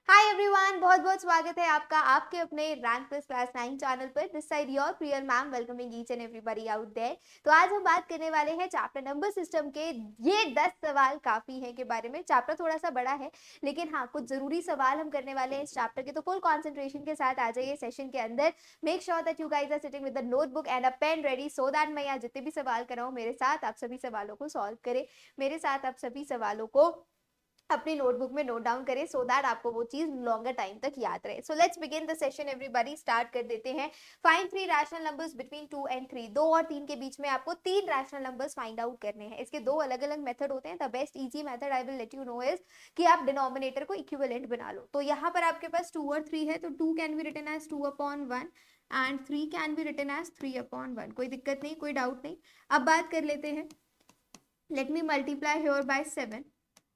Hi everyone, बहुत बहुत स्वागत है आपका आपके अपने रैंक प्लस क्लास 9 चैनल पर। This side your Priya ma'am welcoming each and everybody out there. तो आज हम बात करने वाले हैं चैप्टर नंबर सिस्टम के ये 10 सवाल काफी हैं के बारे में। चैप्टर थोड़ा सा बड़ा है लेकिन हाँ, कुछ जरूरी सवाल हम करने वाले हैं इस चैप्टर के, तो फुल कॉन्सेंट्रेशन के साथ आ जाइए सेशन के अंदर। Make sure that you guys are sitting with the notebook and a pen ready so that मैं यहाँ जितने भी सवाल कराऊँ मेरे साथ आप सभी सवालों को सॉल्व करें, मेरे साथ आप सभी सवालों को अपनी नोटबुक में नोट डाउन करें सो दैट आपको वो चीज लॉन्गर टाइम तक याद रहे। So let's begin the session everybody, start कर देते हैं। Find three rational numbers between 2 and 3। 2 और 3 के बीच में आपको तीन रैशनल नंबर्स फाइंड आउट करने हैं। इसके दो अलग अलग मेथड होते हैं। The best easy method I will let you know is कि आप डिनोमिनेटर को इक्विवेलेंट बना लो। तो यहाँ पर आपके पास 2 और 3 है, तो 2 can be written as 2/1 and 3 can be written as 3/1। कोई दिक्कत नहीं, कोई डाउट नहीं। अब बात कर लेते हैं। Let me multiply here bye 7।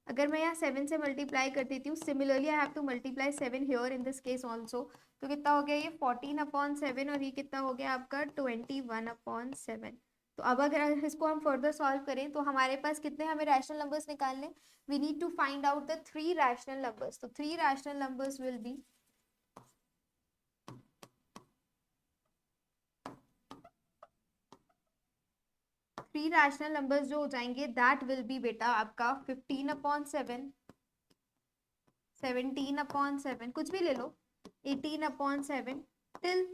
अगर मैं यहाँ 7 से मल्टीप्लाई कर देती हूँ, similarly I have to multiply 7 here in this case also. तो कितना हो गया ये 14/7 और ये कितना हो गया आपका 21/7। तो अब अगर इसको हम फर्दर सॉल्व करें तो हमारे पास कितने हमें रैशनल नंबर्स निकालने, we need to find out the three rational numbers. तो three rational numbers will be three rational numbers जो हो जाएंगे दैट विल बी बेटा आपका 15/7, 17/7, कुछ भी ले लो, 18/7 टिल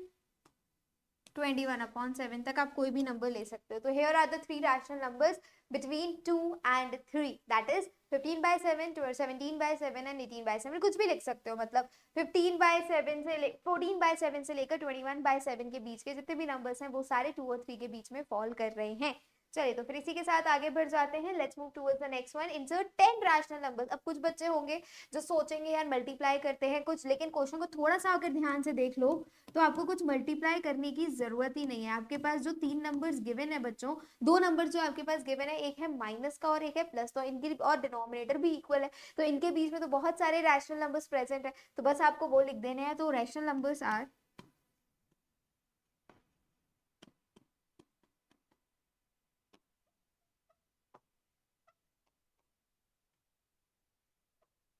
21/7 तक आप कोई भी नंबर ले सकते हो। तो here are the three rational numbers between 2 and 3, that is 15/7, 17/7 and 18/7। कुछ भी लिख सकते हो, मतलब 15/7 से 14/7 से लेकर 21/7 के बीच के जितने भी नंबर्स हैं वो सारे 2 और 3 के बीच में फॉल कर रहे हैं। चलिए, तो फिर इसी के साथ आगे बढ़ जाते हैं। Let's move towards the next one. Insert 10 rational numbers. अब कुछ बच्चे होंगे जो सोचेंगे यार मल्टीप्लाई करते हैं कुछ, लेकिन क्वेश्चन को थोड़ा सा अगर ध्यान से देख लो तो आपको कुछ मल्टीप्लाई करने की जरूरत ही नहीं है। आपके पास जो तीन नंबर्स गिवन है बच्चों, दो नंबर जो आपके पास गिवन है, एक है माइनस का और एक है प्लस, तो इनकी और डिनोमिनेटर भी इक्वल है, तो इनके बीच में तो बहुत सारे रैशनल नंबर्स प्रेजेंट है। तो बस आपको वो लिख देने हैं। तो rational numbers are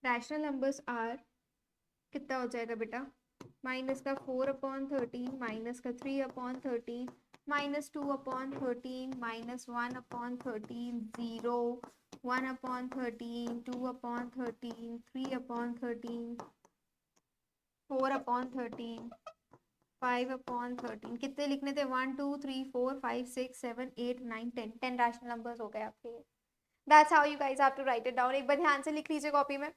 rational numbers are कितना हो जाएगा बेटा, माइनस का 4/13, माइनस का 3/13, -2/13, -1/13, 0, 1/13, 2/13, 3/13, 4/13, 5/13। कितने लिखने थे, 1 2 3 4 5 6 7 8 9 10। 10 रैशनल नंबर्स हो गए आपके। That's how you guys have to write it down. एक बार ध्यान से लिख लीजिए कॉपी में।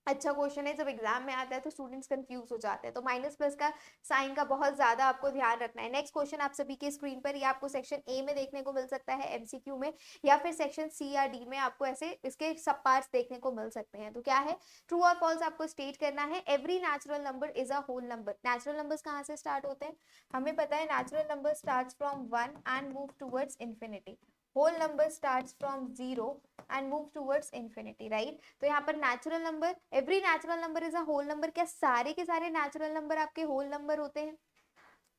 अच्छा क्वेश्चन है, जब एग्जाम में आता है तो स्टूडेंट्स कंफ्यूज हो जाते हैं, तो माइनस प्लस का साइन का बहुत ज्यादा आपको ध्यान रखना है। नेक्स्ट क्वेश्चन आप सभी के स्क्रीन पर, या आपको सेक्शन ए में देखने को मिल सकता है एमसीक्यू में, या फिर सेक्शन सी या डी में आपको ऐसे इसके सब पार्ट्स देखने को मिल सकते हैं। तो क्या है, ट्रू और फॉल्स आपको स्टेट करना है। Every natural number is a whole number. Natural numbers कहाँ से स्टार्ट होते हैं, हमें पता है natural number start from 1 and move towards infinity. Whole number start from 0 and move towards infinity, right. तो यहाँ पर natural number, every natural number is a whole number. क्या सारे के सारे नेचुरल नंबर आपके होल नंबर होते हैं?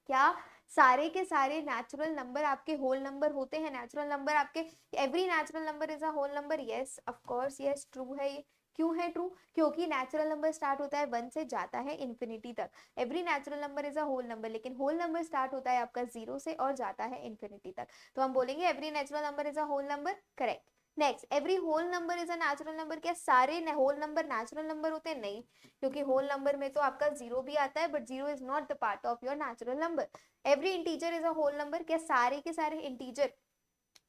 क्या सारे के सारे नेचुरल नंबर आपके होल नंबर होते हैं? नेचुरल नंबर आपके, every natural number is a whole number. Yes of course, yes true है ये। क्यों है ट्रू? क्योंकि नेचुरल नंबर स्टार्ट होता है 1 से जाता है इंफिनिटी तक। Every natural number is a whole number, लेकिन होल नंबर स्टार्ट होता है आपका 0 से और जाता है इंफिनिटी तक। तो हम बोलेंगे every natural number is a whole number, correct. Next, every whole number is a natural number. क्या सारे होल नंबर नेचुरल नंबर होते हैं? नहीं, क्योंकि होल नंबर में तो आपका 0 भी आता है, but 0 is not the part of your natural number. Every integer is a whole number. क्या सारे के सारे इंटीजर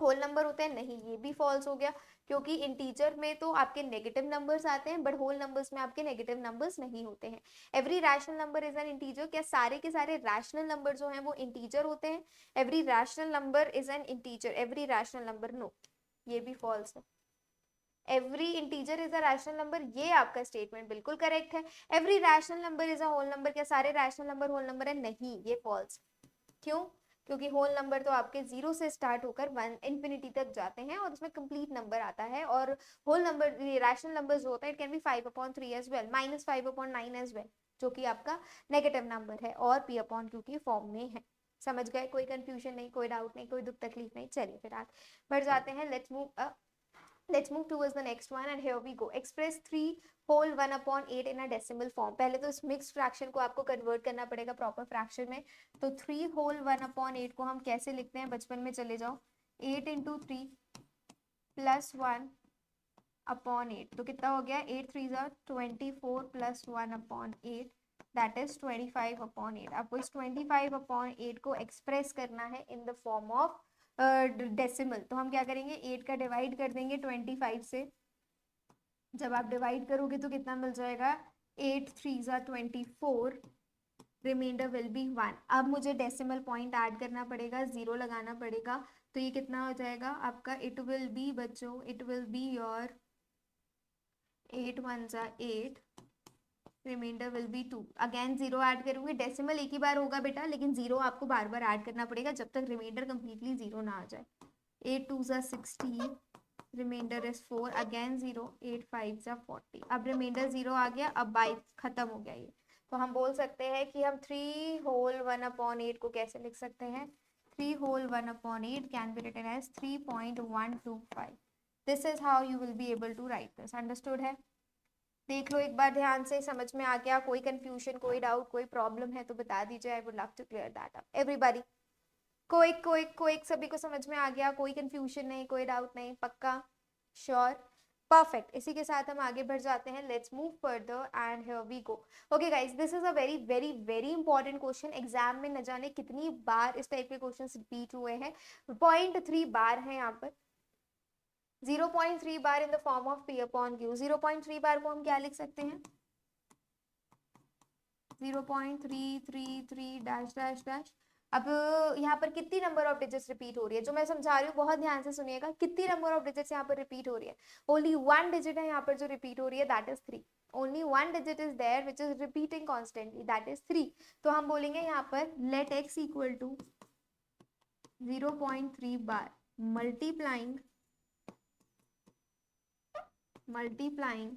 होल नंबर होते हैं? नहीं, ये भी फॉल्स हो गया, क्योंकि इंटीजर में तो आपके नेगेटिव नंबर्स आते हैं, बट होल नंबर्स में आपके नेगेटिव नंबर्स नहीं होते हैं। Every rational number is an integer. क्या सारे के सारे रैशनल नंबर जो हैं वो इंटीजर होते हैं? Every rational number is an integer. Every rational number, no, ये भी फॉल्स है। Every integer is a rational number, ये आपका स्टेटमेंट बिल्कुल करेक्ट है। Every rational number is a whole number. क्या सारे रैशनल नंबर होल नंबर है? नहीं, ये फॉल्स। क्यों? क्योंकि होल नंबर तो आपके 0 से स्टार्ट होकर 1 इंफिनिटी तक जाते हैं और उसमें कंप्लीट नंबर आता है। और होल नंबर, रैशनल नंबर जो होता है, it can be 5/3 as well, -5/9 as well, जो कि आपका नेगेटिव नंबर है और p/q की फॉर्म में है। समझ गए? कोई कंफ्यूजन नहीं, कोई डाउट नहीं, कोई दुख तकलीफ नहीं। चलिए फिर आगे बढ़ जाते हैं। Let's move Let's move towards the next one and here we go. Express 3 whole 1 upon 8 in a decimal form. पहले तो इस मिक्स्ड फ्रैक्शन को आपको कन्वर्ट करना पड़ेगा प्रॉपर फ्रैक्शन में. तो 3 whole 1 upon 8 को हम कैसे लिखते हैं, बचपन में चले जाओ. 8 into 3 plus 1 upon 8. तो कितना हो गया, 8 3 are 24 plus 1 upon 8. That is 25 upon 8. आपको इस 25 upon 8 को एक्सप्रेस करना है इन द फॉर्म ऑफ डेसिमल. तो हम क्या करेंगे, 8 का डिवाइड कर देंगे 25 से. जब आप डिवाइड करोगे तो कितना मिल जाएगा, 8 3 are 24, रिमाइंडर विल बी 1. अब मुझे डेसिमल पॉइंट ऐड करना पड़ेगा, 0 लगाना पड़ेगा. तो ये कितना हो जाएगा आपका, इट विल बी बच्चों, it will be your 8 1 are 8, remainder will be 2. Again 0 add करूंगी. डेसिमल एक ही बार होगा बेटा, लेकिन 0 आपको बार बार ऐड करना पड़ेगा जब तक रिमाइंडर कंप्लीटली 0 ना आ जाए. 8 2 are 16, reminder is 4, again 0, 8 5 are 40. अब रिमाइंडर 0 आ गया, अब बाई खत्म हो गया ये. तो हम बोल सकते हैं कि हम 3 whole 1 upon 8 को कैसे लिख सकते हैं. 3 whole 1 upon 8 can be written as 3.125. This is how you will be able to write this. Understood है. देख लो एक बार ध्यान से, समझ में आ गया, कोई कंफ्यूजन, कोई डाउट, कोई प्रॉब्लम है तो बता दीजिए. I would love to clear that up. Everybody कोई सभी को समझ में आ गया, कोई कंफ्यूजन नहीं, कोई डाउट नहीं, पक्का, श्योर, परफेक्ट. इसी के साथ हम आगे बढ़ जाते हैं. Let's move further and here we go. Okay guys, this is a very very very important question. Exam में न जाने कितनी बार इस टाइप के क्वेश्चंस रिपीट हुए हैं. 0.3 बार है यहाँ पर. 0.3 bar in the form of P upon Q. 0.3 bar को हम क्या लिख सकते हैं, 0.333 डैश डैश डैश. अब यहाँ पर कितनी नंबर ऑफ डिजिट्स रिपीट हो रही है, जो मैं समझा रही हूँ बहुत ध्यान से सुनिएगा. कितनी नंबर ऑफ डिजिट्स यहाँ पर रिपीट हो रही है, ओनली 1 डिजिट है यहाँ पर जो रिपीट हो रही है, that is 3. Only 1 digit is there which is repeating constantly, that is 3. तो हम बोलेंगे यहाँ पर let x equal to 0.3 bar multiplying multiplying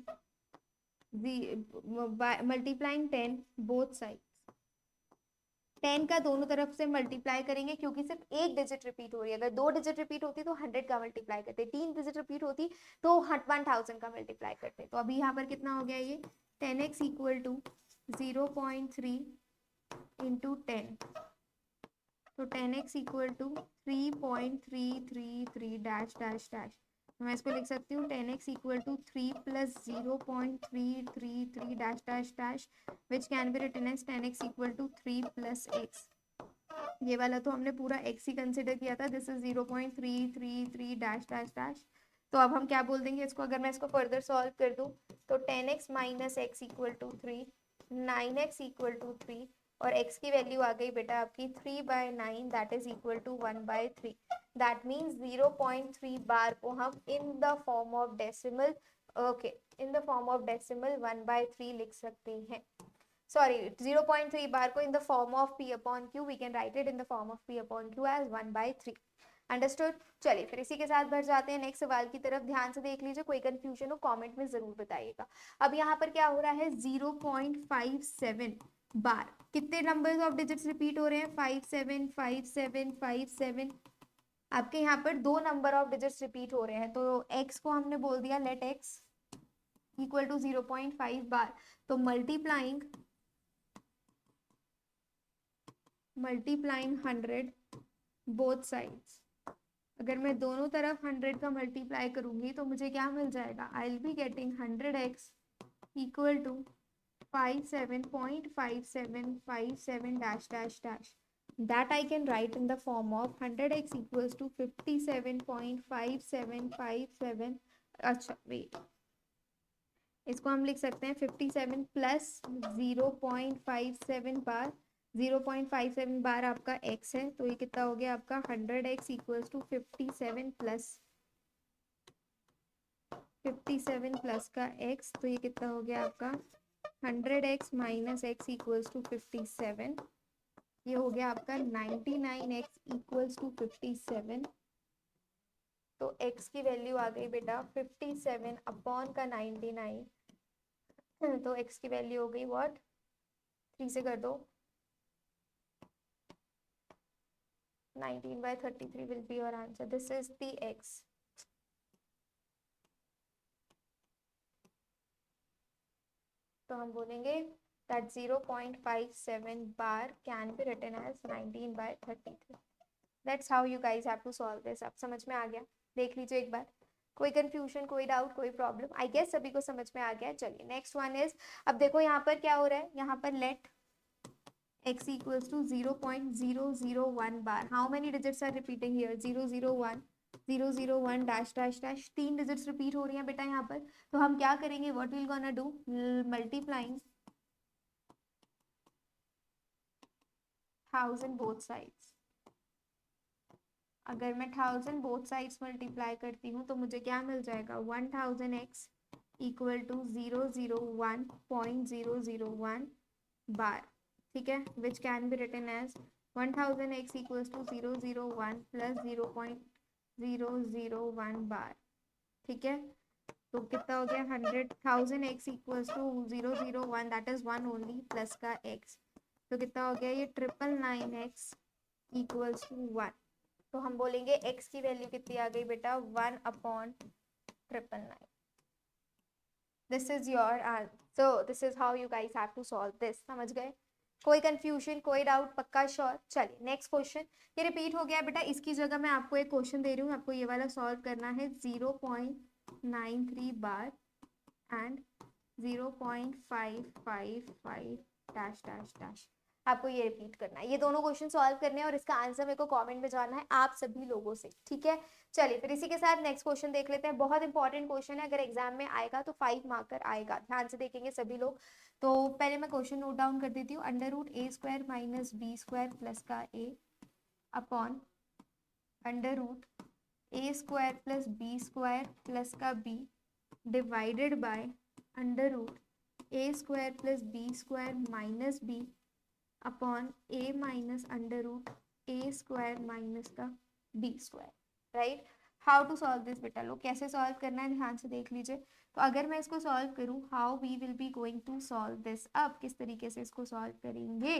10 both side. 10 का दोनों तरफ से मल्टीप्लाई करेंगे क्योंकि सिर्फ एक डिजिट रिपीट हो रही है. अगर 2 डिजिट रिपीट होती तो 100 का मल्टीप्लाई करते, 3 डिजिट रिपीट होती तो 1000 का मल्टीप्लाई करते. तो अभी यहाँ पर कितना हो गया ये, 10x इक्वल टू 0.3 इंटू 10. तो 10x equal to 3.333 dash dash dash. मैं इसको लिख सकती हूँ 10x equal to 3 plus 0.333 dash dash dash, which can be written as 10x equal to 3 plus x. ये वाला तो हमने पूरा x ही कंसिडर किया था. This is 0.333 dash dash dash. तो अब हम क्या बोल देंगे इसको, अगर मैं इसको फर्दर सॉल्व कर दूँ तो 10x minus x equal to 3, 9x equal to 3, और x की वैल्यू आ गई बेटा आपकी 3/9, that is equal to 1/3. That means 0.3 bar को हम in the form of decimal, okay, in the form of decimal 1/3 लिख सकते हैं. सॉरी, 0.3 बार को in the form of P upon Q, we can write it in the form of P upon Q as 1/3. Understood. चलिए फिर इसी के साथ बढ़ जाते हैं नेक्स्ट सवाल की तरफ. ध्यान से देख लीजिए, कोई कंफ्यूजन हो कमेंट में जरूर बताइएगा. अब यहाँ पर क्या हो रहा है, 0.57 बार कितने नंबर्स ऑफ डिजिट्स रिपीट हो रहे हैं, 5 7 5 7 5 7. आपके यहाँ पर 2 नंबर ऑफ डिजिट्स रिपीट हो रहे हैं. तो x को हमने बोल दिया लेट x इक्वल टू 0.5 बार. तो मल्टीप्लाइंग 100 बोथ साइड्स. अगर मैं दोनों तरफ 100 का मल्टीप्लाई करूंगी तो मुझे क्या मिल जाएगा, I will be getting 100x equal to 57.5757 dash dash dash. That I can write in the form of 100x equals to 57.5757. अच्छा वेट, इसको हम लिख सकते हैं 57 प्लस 0.57 बार. 0.57 बार आपका x है, तो ये कितना हो गया आपका 100x इक्वल्स टू 57 प्लस का x. तो ये कितना हो गया आपका 100x minus x equals to 57. ये हो गया आपका 99x इक्वल्स टू 57. तो x की वैल्यू आ गई बेटा 57 अपॉन का 99. तो x की वैल्यू हो गई व्हाट, 3 से कर दो, 19/33 will be your answer. This is the x. तो हम बोलेंगे that 0.57 bar can be written as 19/33. That's how you guys have to solve this. अब समझ में आ गया? देख लीजिए एक बार. कोई कंफ्यूजन, कोई डाउट, कोई प्रॉब्लम? आई गेस सभी को समझ में आ गया. चलिए नेक्स्ट वन इज, अब देखो यहाँ पर क्या हो रहा है, यहाँ पर let x equals to 0.001 bar. How many digits are repeating here? 001 001 dash dash dash. 3 digits repeat हो रही हैं बेटा यहाँ पर. तो हम क्या करेंगे? What we'll gonna do? Multiplying 1000 both sides. अगर मैं 1000 बोथ साइड्स मल्टीप्लाई करती हूँ तो मुझे क्या मिल जाएगा? 1000x equal to 001.001 bar. ठीक है, which can be written as 1000x equals to 001 plus 0.001 bar. ठीक है, तो कितना हो गया? 1000x equals to 001, that is 1 only, plus का x. तो कितना हो गया? ये 999x इक्वल्स टू 1. तो हम बोलेंगे x की वैल्यू कितनी आ गई बेटा? 1/999. This is your answer. So this is how you guys have to solve this. समझ गए? कोई कंफ्यूजन, कोई डाउट? पक्का श्योर? चलिए नेक्स्ट क्वेश्चन. ये रिपीट हो गया बेटा. इसकी जगह मैं आपको एक क्वेश्चन दे रही हूँ, आपको ये वाला सॉल्व करना है. 0.93 बार एंड 0.555 डैश डैश डैश. आपको ये रिपीट करना है. ये दोनों क्वेश्चन सॉल्व करने हैं और इसका आंसर मेरे को कमेंट में जाना है आप सभी लोगों से. ठीक है, चलिए फिर इसी के साथ नेक्स्ट क्वेश्चन देख लेते हैं. बहुत इंपॉर्टेंट क्वेश्चन है, अगर एग्जाम में आएगा तो 5 मार्कर आएगा. ध्यान से देखेंगे सभी लोग. तो पहले मैं क्वेश्चन नोट डाउन कर देती हूँ. √a² माइनस b² प्लस का a upon √a² plus b² plus का b divided by √a² plus b² minus b upon a minus √a² minus का b². Right? How to solve this बेटा? लोग कैसे solve करना है ध्यान से देख लीजिए. तो अगर मैं इसको सॉल्व करूँ, how we will be going to solve this. अब किस तरीके से इसको सॉल्व करेंगे?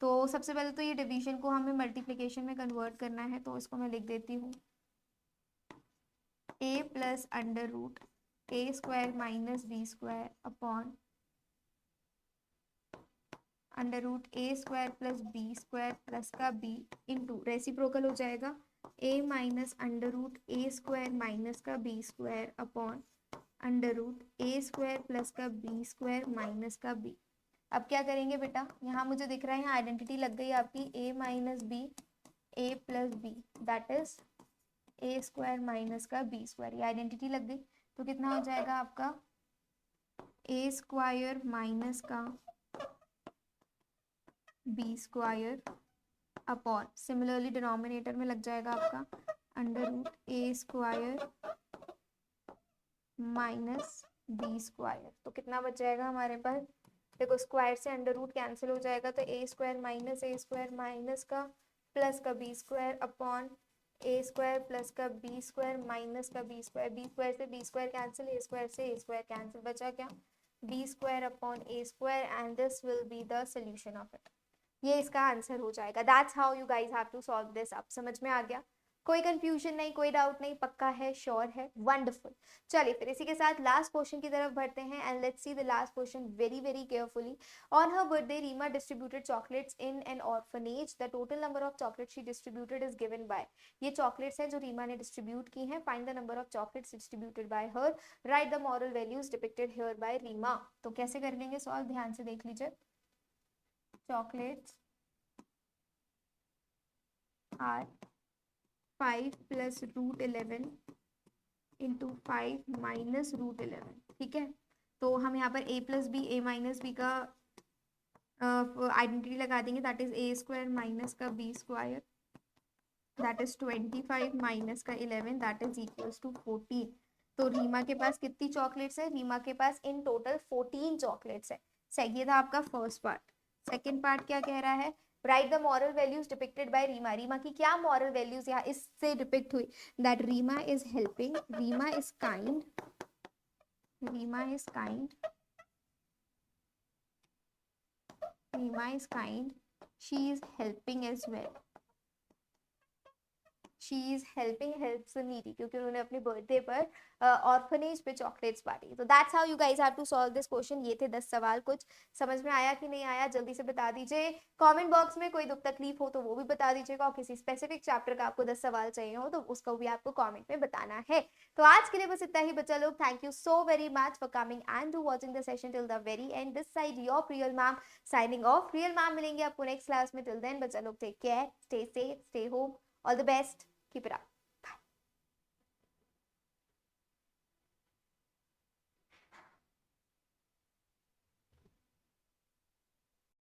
तो सबसे पहले तो ये डिवीजन को हमें मल्टीप्लिकेशन में कन्वर्ट करना है. तो इसको मैं लिख देती हूँ a plus √a² minus b² upon √a² plus b² plus का b इंटू रेसिप्रोकल हो जाएगा a माइनस √a² माइनस का b² अपॉन √a² प्लस का b² माइनस का b. अब क्या करेंगे बेटा? यहाँ मुझे दिख रहा है, यहाँ आइडेंटिटी लग गई आपकी a minus b a plus b, that is a² minus का b². ये आइडेंटिटी लग गई. तो कितना हो जाएगा आपका? a² माइनस का b² अपॉन, सिमिलरली डिनोमिनेटर में लग जाएगा आपका √a² माइनस b². तो कितना बच जाएगा हमारे पास? देखो स्क्वायर से अंडर रूट कैंसिल हो जाएगा, तो a² माइनस a² माइनस का प्लस का b² अपॉन a² प्लस का b² माइनस का b². b² से b² कैंसिल, a² से a² कैंसिल, बचा क्या? b² upon a². And this will be the solution of it. ये इसका आंसर हो जाएगा. That's how you guys have to solve this. आप समझ में आ गया? कोई कंफ्यूजन नहीं, कोई डाउट नहीं? पक्का है? श्योर है? वंडरफुल. चलिए फिर इसी के साथ लास्ट क्वेश्चन की तरफ बढ़ते हैं. And let's see the last question very very carefully. On her birthday Reema distributed chocolates in an orphanage. The total number of chocolates she distributed is given by. ये चॉकलेट्स हैं जो रीमा ने डिस्ट्रीब्यूट की हैं. Find the number of chocolates distributed by her. Write the moral values depicted here by Reema. तो कैसे कर लेंगे सॉल्व? ध्यान से देख लीजिए. Chocolates are 5 plus √11 into 5 minus √11. ठीक है, तो हम यहाँ पर a plus b a minus b का आइडेंटिटी लगा देंगे. दैट इज a² माइनस का b², दैट इज 25 माइनस का 11, दैट इज इक्वल्स टू 14. तो रीमा के पास कितनी चॉकलेट्स है? रीमा के पास इन टोटल 14 चॉकलेट्स है. सही, ये था आपका फर्स्ट पार्ट. सेकेंड पार्ट क्या कह रहा है? Write the moral values depicted by Reema. Reema की क्या मॉरल वैल्यूज यहाँ इससे डिपिक्ट हुई? That Reema is helping, Reema is kind, Reema is kind, Reema is kind, she is helping as well, she is helping helps the needy, क्योंकि उन्होंने अपने बर्थडे पर ऑर्फनेज पे चॉकलेट्स बांटी। तो that's how you guys have to solve this question. ये थे 10 सवाल। कुछ समझ में आया कि नहीं आया जल्दी से बता दीजिए। कमेंट बॉक्स में कोई दुख तकलीफ हो तो वो भी बता दीजिएगा, और किसी स्पेसिफिक चैप्टर का आपको 10 सवाल चाहिए हो तो उसको भी आपको कमेंट में बताना है। तो आज के लिए बस इतना ही बच्चा लोग। Thank you so very much for coming and to watching the session till the very end. This side your Priyal ma'am signing off. Priyal ma'am मिलेंगे आपको नेक्स्ट क्लास में। टिल देन बच्चा लोग take care, stay safe, stay home, all the best, keep it up.